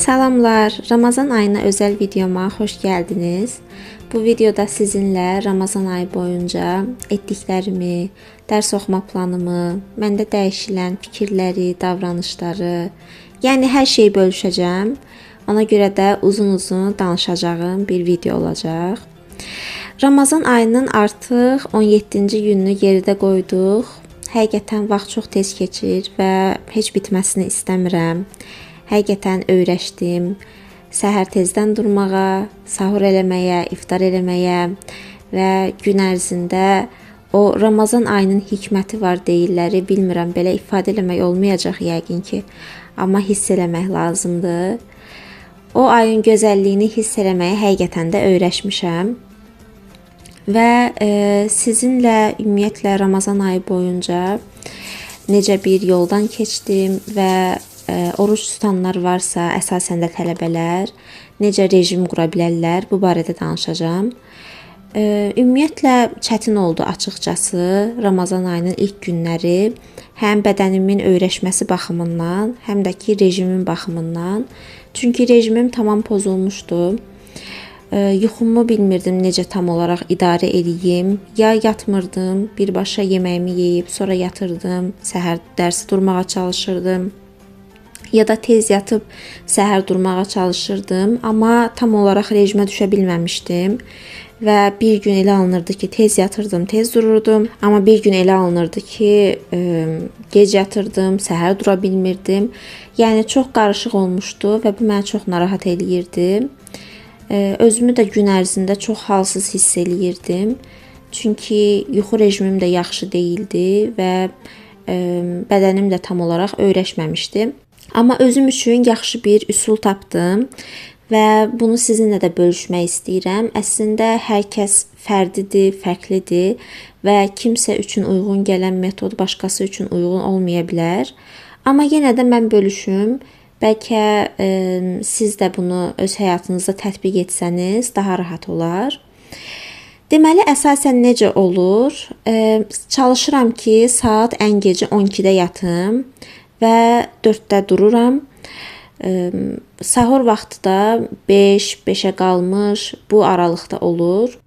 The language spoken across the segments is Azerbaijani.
Salamlar, Ramazan ayına özel videoma xoş gəldiniz. Bu videoda sizinlə Ramazan ayı boyunca etdiklərimi, dərs oxuma planımı, məndə dəyişilən fikirləri, davranışları, yəni hər şeyi bölüşəcəm. Ona görə də uzun-uzun danışacağım bir video olacaq. Ramazan ayının artıq 17-ci gününü geridə qoyduq. Həqiqətən vaxt çox tez keçir və heç bitməsini istəmirəm. Həqiqətən öyrəşdim. Səhər tezdən durmağa, sahur eləməyə, iftar eləməyə və gün ərzində o Ramazan ayının hikməti var deyirləri, bilmirəm, belə ifadə eləmək olmayacaq yəqin ki, amma hiss eləmək lazımdır. O ayın gözəlliyini hiss eləməyə həqiqətən də öyrəşmişəm. Və sizinlə ümumiyyətlə Ramazan ayı boyunca necə bir yoldan keçdim və oruç tutanlar varsa, əsasən də tələbələr necə rejim qura bilərlər, bu barədə danışacağam. Ümumiyyətlə çətin oldu açıqcası Ramazan ayının ilk günləri, həm bədənimin öyrəşməsi baxımından, həm də ki rejimin baxımından. Çünki rejimim tamam pozulmuşdu. Yuxumu bilmirdim necə tam olaraq idarə edeyim. Ya yatmırdım, birbaşa yeməyimi yeyib sonra yatırdım, səhər dərsi durmağa çalışırdım. Ya da tez yatıb səhər durmağa çalışırdım, amma tam olaraq rejimə düşə bilməmişdim. Və bir gün elə alınırdı ki, tez yatırdım, tez dururdum. Amma bir gün elə alınırdı ki, gec yatırdım, səhər dura bilmirdim. Yəni çox qarışıq olmuşdu və bu məni çox narahat eləyirdi. Özümü də gün ərzində çox halsız hiss eləyirdim. Çünki yuxu rejimim də yaxşı deyildi və bədənim də tam olaraq öyrəşməmişdi. Amma özüm üçün yaxşı bir üsul tapdım və bunu sizinlə də bölüşmək istəyirəm. Əslində hər kəs fərdidir, fərqlidir və kimsə üçün uyğun gələn metod başqası üçün uyğun olmaya bilər. Amma yenə də mən bölüşüm. Bəlkə siz də bunu öz həyatınızda tətbiq etsəniz daha rahat olar. Deməli, əsasən necə olur? Çalışıram ki, saat ən gecə 12-də yatım və 4-də dururam. Sahur vaxtı da 5-5-ə qalmış bu aralıqda olur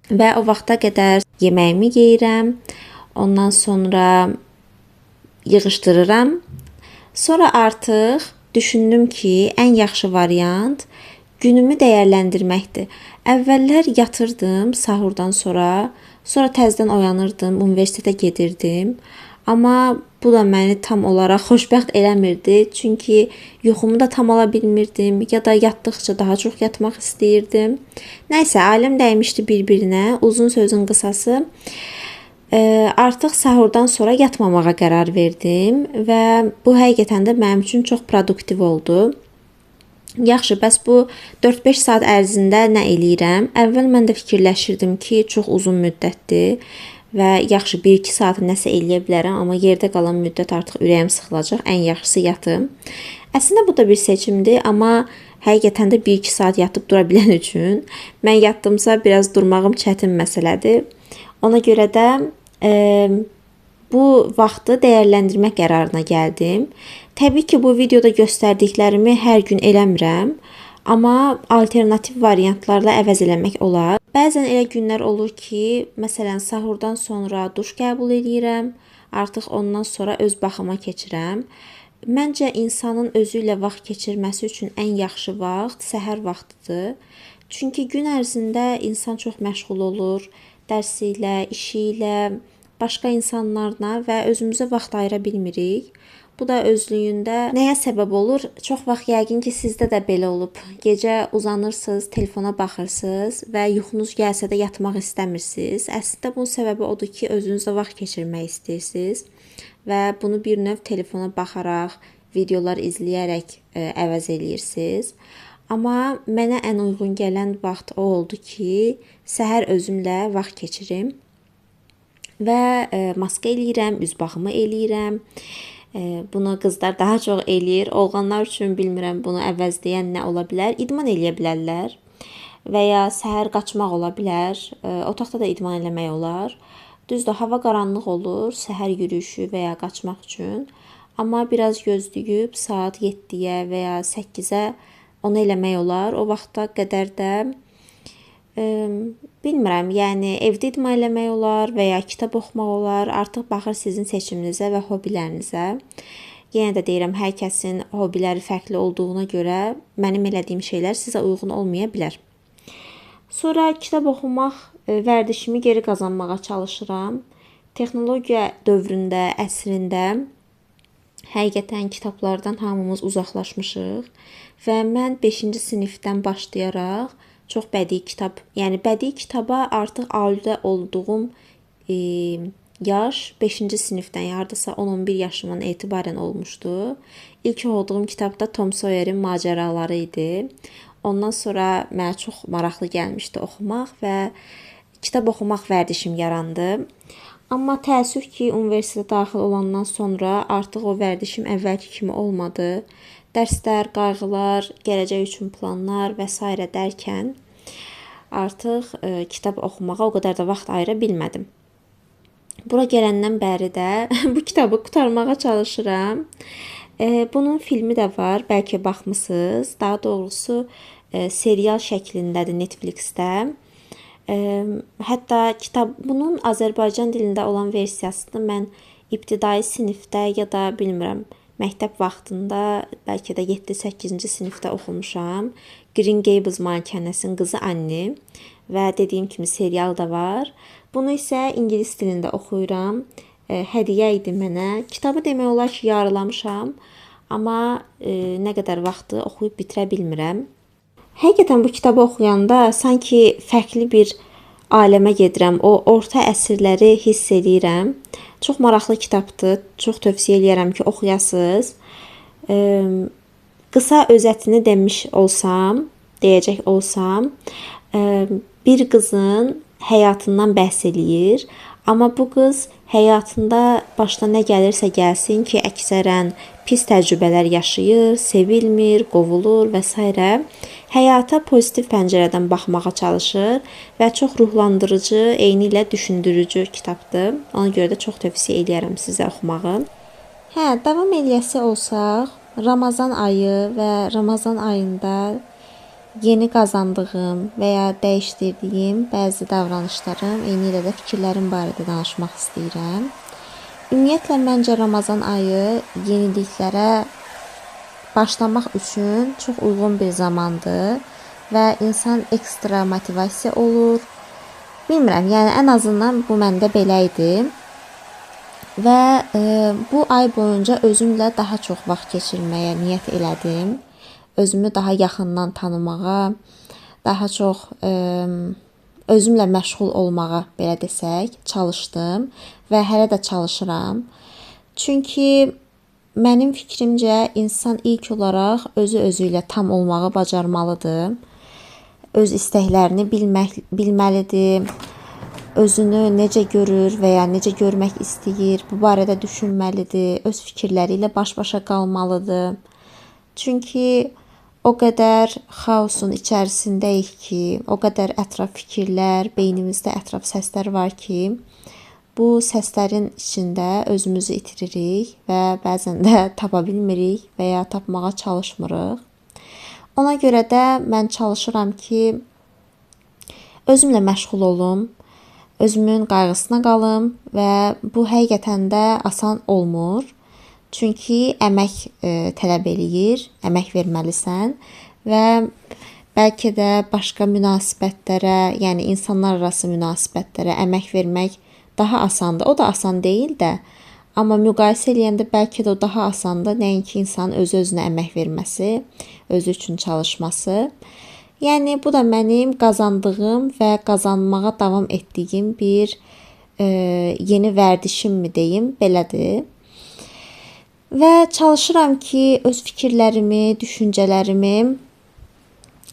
və o vaxta qədər yeməyimi yeyirəm. Ondan sonra yığışdırıram. Sonra artıq düşündüm ki, ən yaxşı variant günümü dəyərləndirməkdir. Əvvəllər yatırdım sahurdan sonra təzədən oyanırdım, universitetə gedirdim. Amma bu da məni tam olaraq xoşbəxt eləmirdi. Çünki yuxumu da tam ala bilmirdim. Ya da yatdıqca daha çox yatmaq istəyirdim. Nəysə, aləm dəymişdi bir-birinə. Uzun sözün qısası. Artıq sahurdan sonra yatmamağa qərar verdim. Və bu həqiqətən də mənim üçün çox produktiv oldu. Yaxşı, bəs bu 4-5 saat ərzində nə eləyirəm? Əvvəl mən də fikirləşirdim ki, çox uzun müddətdir. Və yaxşı 1-2 saat nəsə eləyə bilərəm, amma yerdə qalan müddət artıq ürəyim sıxılacaq. Ən yaxşısı yatım. Əslində bu da bir seçimdir, amma həqiqətən də 1-2 saat yatıb dura bilən üçün mən yatdımsa biraz durmağım çətin məsələdir. Ona görə də bu vaxtı dəyərləndirmək qərarına gəldim. Təbii ki, bu videoda göstərdiklərimi hər gün eləmirəm, amma alternativ variantlarla əvəz eləmək olar. Bəzən elə günlər olur ki, məsələn, sahurdan sonra duş qəbul edirəm, artıq ondan sonra öz baxıma keçirəm. Məncə insanın özü ilə vaxt keçirməsi üçün ən yaxşı vaxt səhər vaxtıdır. Çünki gün ərzində insan çox məşğul olur, dərsi ilə, işi ilə, başqa insanlarla və özümüzə vaxt ayıra bilmirik. Bu da özlüyündə nəyə səbəb olur? Çox vaxt yəqin ki, sizdə də belə olub. Gecə uzanırsınız, telefona baxırsınız və yuxunuz gəlsə də yatmaq istəmirsiniz. Əslində bunun səbəbi odur ki, özünüzlə vaxt keçirmək istəyirsiniz və bunu bir növ telefona baxaraq, videolar izləyərək əvəz eləyirsiniz. Amma mənə ən uyğun gələn vaxt o oldu ki, səhər özümlə vaxt keçirim və maska eləyirəm, üz baxımı eləyirəm. Bunu qızlar daha çox eləyir. Oğlanlar üçün bilmirəm bunu əvəzləyən nə ola bilər. İdman eləyə bilərlər və ya səhər qaçmaq ola bilər. Otaqda da idman eləmək olar. Düzdür, hava qaranlıq olur səhər yürüyüşü və ya qaçmaq üçün. Amma biraz gözləyib saat 7-yə və ya 8-ə onu eləmək olar. O vaxta qədər də bilmirəm, yəni evdə idman eləmək olar və ya kitab oxumaq olar. Artıq baxır sizin seçiminizə və hobbilərinizə. Yenə də deyirəm, hər kəsin hobbiləri fərqli olduğuna görə mənim elədiyim şeylər sizə uyğun olmaya bilər. Sonra kitab oxumaq vərdişimi geri qazanmağa çalışıram. Texnologiya dövründə, əsrində həqiqətən kitablardan hamımız uzaqlaşmışıq və mən 5-ci sinifdən başlayaraq çox bədii kitab, yəni bədii kitaba artıq aludə olduğum yaş 5-ci sinifdən, hardasa 10-11 yaşımdan etibarən olmuşdu. İlk oxuduğum kitab da Tom Sawyer'in macəraları idi. Ondan sonra mənə çox maraqlı gəlmişdi oxumaq və kitab oxumaq vərdişim yarandı. Amma təəssüf ki, universitetə daxil olandan sonra artıq o vərdişim əvvəlki kimi olmadı. Dərslər, qayğılar, gələcək üçün planlar və s. dərkən artıq kitab oxumağa o qədər də vaxt ayıra bilmədim. Bura gələndən bəri də bu kitabı qurtarmağa çalışıram. Bunun filmi də var, bəlkə baxmısınız. Daha doğrusu serial şəklindədir Netflixdə. Hətta bunun Azərbaycan dilində olan versiyasını mən ibtidai sinifdə ya da bilmirəm, məktəb vaxtında bəlkə də 7-8-ci sinifdə oxumuşam. Green Gables malikanəsinin qızı Annie və dediyim kimi serial da var. Bunu isə ingilis dilində oxuyuram. Hədiyyə idi mənə. Kitabı demək olar ki, yarılamışam, amma nə qədər vaxtı oxuyub bitirə bilmirəm. Həqiqətən bu kitabı oxuyanda sanki fərqli bir aləmə gedirəm. O orta əsrləri hiss edirəm. Çox maraqlı kitabdır. Çox tövsiyə edirəm ki, oxuyasınız. Qısa özətini deyəcək olsam, bir qızın həyatından bəhs eləyir. Amma bu qız həyatında başına nə gəlirsə gəlsin ki, əksərən pis təcrübələr yaşayır, sevilmir, qovulur və s. Həyata pozitiv pəncərədən baxmağa çalışır və çox ruhlandırıcı, eyni ilə düşündürücü kitabdır. Ona görə də çox tövsiyə edirəm sizə oxumağı. Davam eləyəsi olsaq, Ramazan ayı və Ramazan ayında yeni qazandığım və ya dəyişdirdiyim bəzi davranışlarım, eyni ilə də fikirlərim barədə danışmaq istəyirəm. Ümumiyyətlə, məncə Ramazan ayı yeniliklərə başlamaq üçün çox uyğun bir zamandır və insan ekstra motivasiya olur. Bilmirəm, yəni ən azından bu məndə belə idi. Və bu ay boyunca özümlə daha çox vaxt keçirməyə niyyət elədim. Özümü daha yaxından tanımağa, daha çox özümlə məşğul olmağa, belə desək, çalışdım və hələ də çalışıram. Çünki mənim fikrimcə insan ilk olaraq özü ilə tam olmağı bacarmalıdır. Öz istəklərini bilməlidir. Özünü necə görür və ya necə görmək istəyir, bu barədə düşünməlidir. Öz fikirləri ilə baş-başa qalmalıdır. Çünki o qədər xaosun içərisindəyik ki, o qədər ətraf fikirlər, beynimizdə ətraf səslər var ki, bu səslərin içində özümüzü itiririk və bəzən də tapa bilmirik və ya tapmağa çalışmırıq. Ona görə də mən çalışıram ki, özümlə məşğul olum, özümün qayğısına qalım və bu həqiqətən də asan olmur. Çünki əmək tələb eləyir, əmək verməlisən və bəlkə də başqa münasibətlərə, yəni insanlar arası münasibətlərə əmək vermək daha asandır. O da asan deyil də, amma müqayisə eləyəndə bəlkə də o daha asandır. Nəinki insanın özü-özünə əmək verməsi, özü üçün çalışması. Yəni bu da mənim qazandığım və qazanmağa davam etdiyim bir yeni vərdişimmi deyim, belədir. Və çalışıram ki, öz fikirlərimi, düşüncələrimi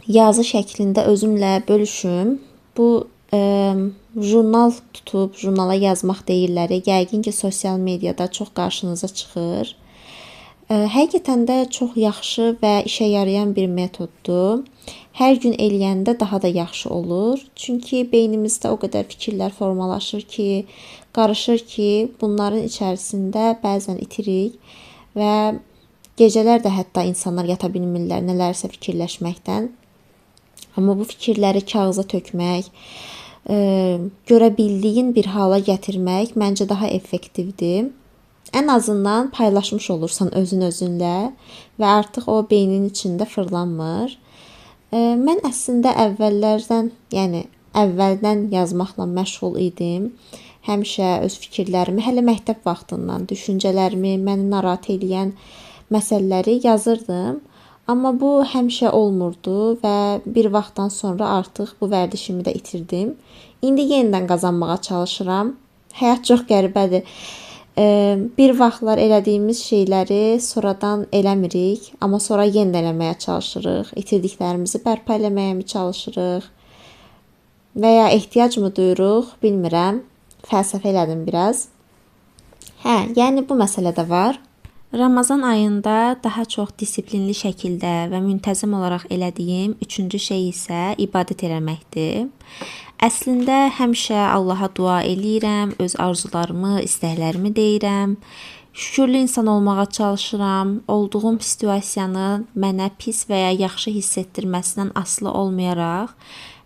yazı şəklində özümlə bölüşüm. Bu jurnal tutub, jurnala yazmaq deyirlər. Yəqin ki, sosial mediada çox qarşınıza çıxır. Həqiqətən də çox yaxşı və işə yarayan bir metoddur. Hər gün eləyəndə daha da yaxşı olur. Çünki beynimizdə o qədər fikirlər formalaşır ki, qarışır ki, bunların içərisində bəzən itirik və Gecələr də hətta insanlar yata bilmirlər nələrsə fikirləşməkdən. Amma bu fikirləri kağıza tökmək, görə bildiyin bir hala gətirmək məncə daha effektivdir. Ən azından paylaşmış olursan özünlə və artıq o beynin içində fırlanmır. Mən əslində əvvəldən yazmaqla məşğul idim. Həmişə öz fikirlərimi, hələ məktəb vaxtından düşüncələrimi, məni narahat edən məsələləri yazırdım. Amma bu həmişə olmurdu və bir vaxtdan sonra artıq bu vərdişimi də itirdim. İndi yenidən qazanmağa çalışıram. Həyat çox qəribədir. Bir vaxtlar elədiyimiz şeyləri sonradan eləmirik, amma sonra yenidən eləməyə çalışırıq. İtirdiklərimizi bərpa eləməyə çalışırıq. Və ya ehtiyac mı duyuruq, bilmirəm. Fəlsəfə elədim biraz. Yəni bu məsələ də var. Ramazan ayında daha çox disiplinli şəkildə və müntəzəm olaraq elədiyim üçüncü şey isə ibadət eləməkdir. Əslində həmişə Allaha dua eləyirəm, öz arzularımı, istəklərimi deyirəm. Şükürlü insan olmağa çalışıram. Olduğum situasiyanın mənə pis və ya yaxşı hiss etdirməsindən asılı olmayaraq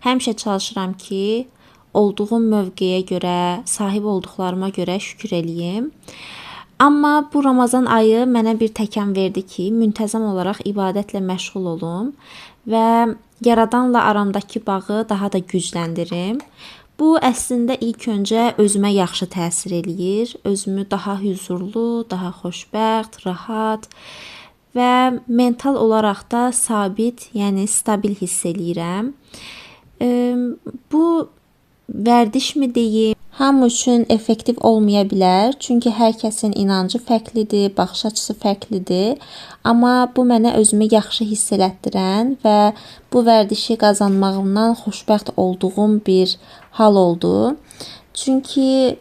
həmişə çalışıram ki, olduğum mövqeyə görə, sahib olduqlarıma görə şükür eləyim. Amma bu Ramazan ayı mənə bir təkan verdi ki, müntəzəm olaraq ibadətlə məşğul olum və Yaradanla aramdakı bağı daha da gücləndirim. Bu əslində ilk öncə özümə yaxşı təsir eləyir. Özümü daha huzurlu, daha xoşbəxt, rahat və mental olaraq da sabit, yəni stabil hiss eləyirəm. Bu vərdiş mi deyim? Hamı üçün effektiv olmaya bilər. Çünki hər kəsin inancı fərqlidir, baxış açısı fərqlidir. Amma bu mənə özümü yaxşı hiss elətdirən və bu vərdişi qazanmağımdan xoşbəxt olduğum bir hal oldu. Çünki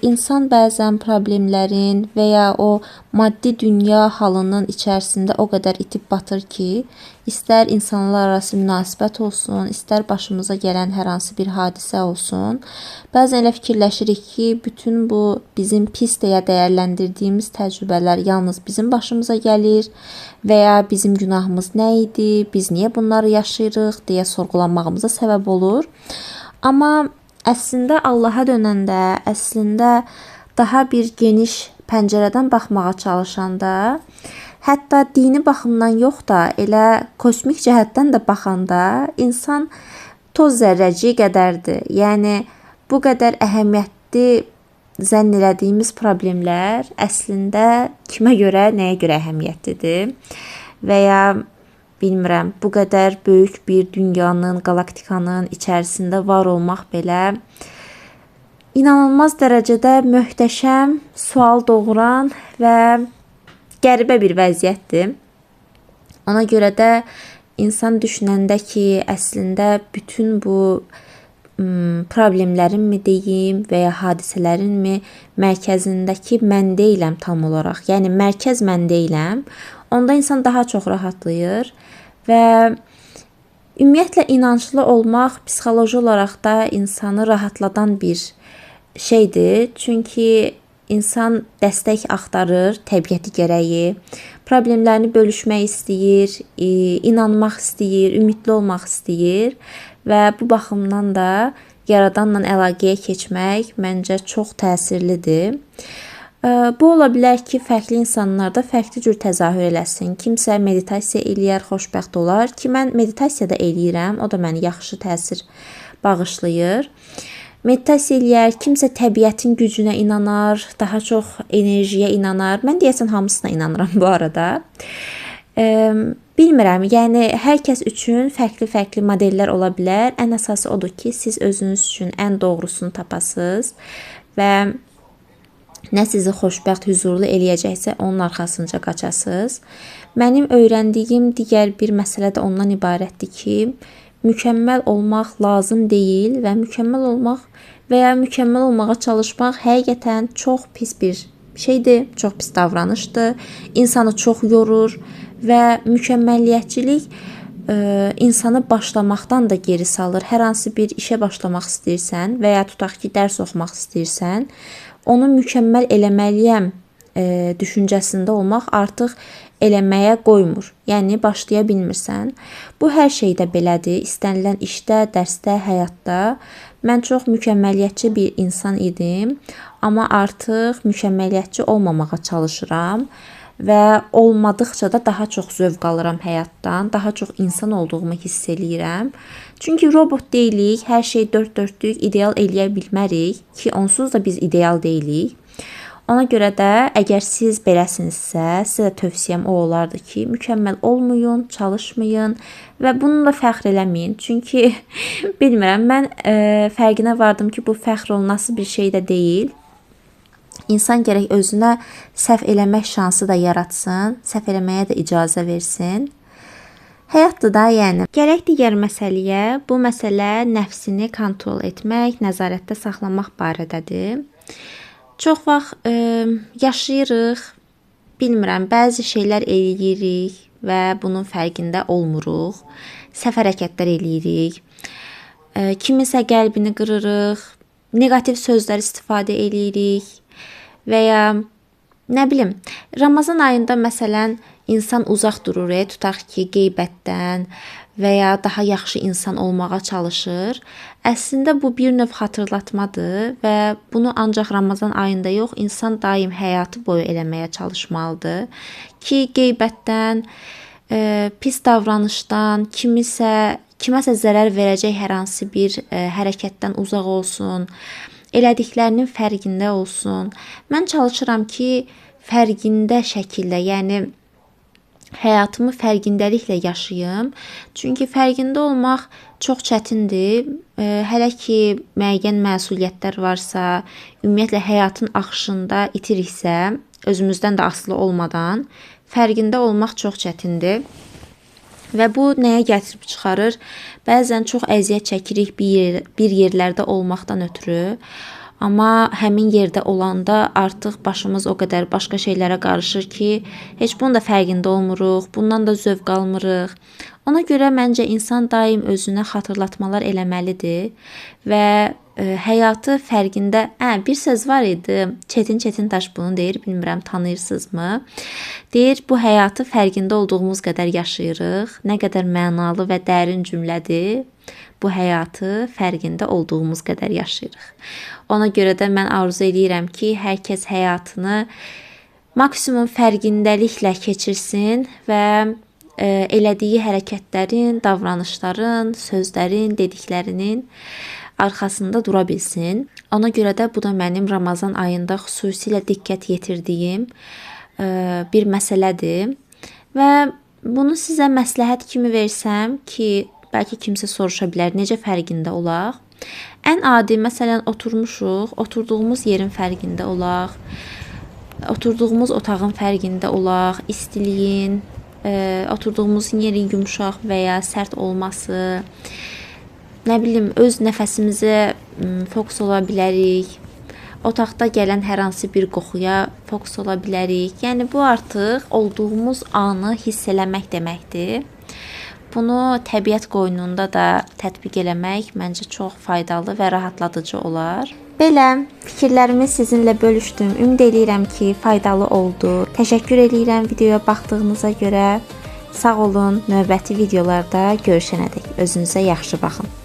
insan bəzən problemlərin və ya o maddi dünya halının içərisində o qədər itib batır ki, istər insanlar arası münasibət olsun, istər başımıza gələn hər hansı bir hadisə olsun. Bəzən elə fikirləşirik ki, bütün bu bizim pis deyə dəyərləndirdiyimiz təcrübələr yalnız bizim başımıza gəlir və ya bizim günahımız nə idi, biz niyə bunları yaşayırıq deyə sorğulanmağımıza səbəb olur. Amma əslində Allaha dönəndə, əslində daha bir geniş pəncərədən baxmağa çalışanda, hətta dini baxımdan yox da, elə kosmik cəhətdən də baxanda insan toz zərrəciyi qədərdir. Yəni bu qədər əhəmiyyətli zənn elədiyimiz problemlər əslində kimə görə, nəyə görə əhəmiyyətlidir və ya bilmirəm, bu qədər böyük bir dünyanın, qalaktikanın içərisində var olmaq belə inanılmaz dərəcədə möhtəşəm, sual doğuran və qəribə bir vəziyyətdir. Ona görə də insan düşünəndə ki, əslində bütün bu problemlərin mi deyim və ya hadisələrin mi mərkəzindəki mən deyiləm tam olaraq. Yəni mərkəz mən deyiləm. Onda insan daha çox rahatlayır və ümumiyyətlə inanclı olmaq psixoloji olaraq da insanı rahatladan bir şeydir. Çünki insan dəstək axtarır təbiəti gərəyi. Problemlərini bölüşmək istəyir, inanmaq istəyir, ümidli olmaq istəyir və bu baxımdan da Yaradanla əlaqəyə keçmək məncə çox təsirlidir. Bu ola bilər ki, fərqli insanlarda fərqli cür təzahür eləsin. Kimsə meditasiya eləyər, xoşbəxt olar ki, mən meditasiya da eləyirəm, o da məni yaxşı təsir bağışlayır. Meditasiya eləyər, kimsə təbiətin gücünə inanar, daha çox enerjiyə inanar. Mən deyəsən hamısına inanıram bu arada. Bilmirəm, yəni hər kəs üçün fərqli modellər ola bilər. Ən əsası odur ki, siz özünüz üçün ən doğrusunu tapasınız və nə sizi xoşbəxt, huzurlu eləyəcəksə onun arxasınca qaçasınız. Mənim öyrəndiyim digər bir məsələ də ondan ibarətdir ki, mükəmməl olmaq lazım deyil və mükəmməl olmaq və ya mükəmməl olmağa çalışmaq həqiqətən çox pis bir şeydir, çox pis davranışdır. İnsanı çox yorur və mükəmməlliyətçilik insanı başlamaqdan da geri salır. Hər hansı bir işə başlamaq istəyirsən və ya tutaq ki, dərs oxumaq istəyirsən, onu mükəmməl eləməliyəm düşüncəsində olmaq artıq eləməyə qoymur. Yəni başlaya bilmirsən. Bu hər şeydə belədir. İstənilən işdə, dərsdə, həyatda. Mən çox mükəmməliyyətçi bir insan idim, amma artıq mükəmməliyyətçi olmamağa çalışıram və olmadıqca da daha çox zövq alıram həyatdan, daha çox insan olduğumu hiss eləyirəm. Çünki robot deyilik, hər şey dörd dörtlük ideal eləyə bilmərik ki, onsuz da biz ideal deyilik. Ona görə də əgər siz beləsinizsə, sizə də tövsiyəm o olardı ki, mükəmməl olmayın, çalışmayın və bununla fəxr eləməyin. Çünki bilmirəm, mən fərqinə vardım ki, bu fəxr olunası bir şey də deyil. İnsan gərək özünə səhv eləmək şansı da yaratsın, səhv eləməyə də icazə versin. Həyatdır da, yəni. Gələk digər məsələyə. Bu məsələ nəfsini kontrol etmək, nəzarətdə saxlamaq barədədir. Çox vaxt yaşayırıq, bilmirəm, bəzi şeylər eləyirik və bunun fərqində olmuruq. Səhv hərəkətlər eləyirik. Kimisə qəlbini qırırıq, negativ sözlər istifadə eləyirik və ya nə bilim, Ramazan ayında məsələn insan uzaq durur, tutaq ki, qeybətdən və ya daha yaxşı insan olmağa çalışır. Əslində bu bir növ xatırlatmadır və bunu ancaq Ramazan ayında yox, insan daim həyatı boyu eləməyə çalışmalıdır ki, qeybətdən, pis davranışdan, kiməsə zərər verəcək hər hansı bir hərəkətdən uzaq olsun, elədiklərinin fərqində olsun. Mən çalışıram ki, fərqində şəkildə, yəni həyatımı fərqindəliklə yaşayım. Çünki fərqində olmaq çox çətindir. Hələ ki müəyyən məsuliyyətlər varsa, ümumiyyətlə həyatın axışında itiriksə, özümüzdən də asılı olmadan fərqində olmaq çox çətindir. Və bu nəyə gətirib çıxarır? Bəzən çox əziyyət çəkirik bir yerlərdə olmaqdan ötürü. Amma həmin yerdə olanda artıq başımız o qədər başqa şeylərə qarışır ki, heç bunun da fərqində olmuruq, bundan da zövq almırıq. Ona görə məncə insan daim özünə xatırlatmalar eləməlidir və həyatı fərqində, bir söz var idi, Çetin Çetintaş bunu deyir, bilmirəm tanıyırsınızmı? Deyir, bu həyatı fərqində olduğumuz qədər yaşayırıq, nə qədər mənalı və dərin cümlədir. Bu həyatı fərqində olduğumuz qədər yaşayırıq. Ona görə də mən arzu edirəm ki, hər kəs həyatını maksimum fərqindəliklə keçirsin və elədiyi hərəkətlərin, davranışların, sözlərin, dediklərinin arxasında dura bilsin. Ona görə də bu da mənim Ramazan ayında xüsusilə diqqət yetirdiyim bir məsələdir və bunu sizə məsləhət kimi versəm ki, bəlkə kimsə soruşa bilər, necə fərqində olaq? Ən adi, məsələn, oturmuşuq, oturduğumuz yerin fərqində olaq, oturduğumuz otağın fərqində olaq, istiliyin, oturduğumuz yerin yumşaq və ya sərt olması, nə bilim, öz nəfəsimizə fokus ola bilərik, otaqda gələn hər hansı bir qoxuya fokus ola bilərik. Yəni, bu artıq olduğumuz anı hiss eləmək deməkdir. Bunu təbiət qoynunda da tətbiq eləmək məncə çox faydalı və rahatladıcı olar. Belə fikirlərimi sizinlə bölüşdüm. Ümid edirəm ki, faydalı oldu. Təşəkkür edirəm videoya baxdığınıza görə. Sağ olun. Növbəti videolarda görüşənədək özünüzə yaxşı baxın.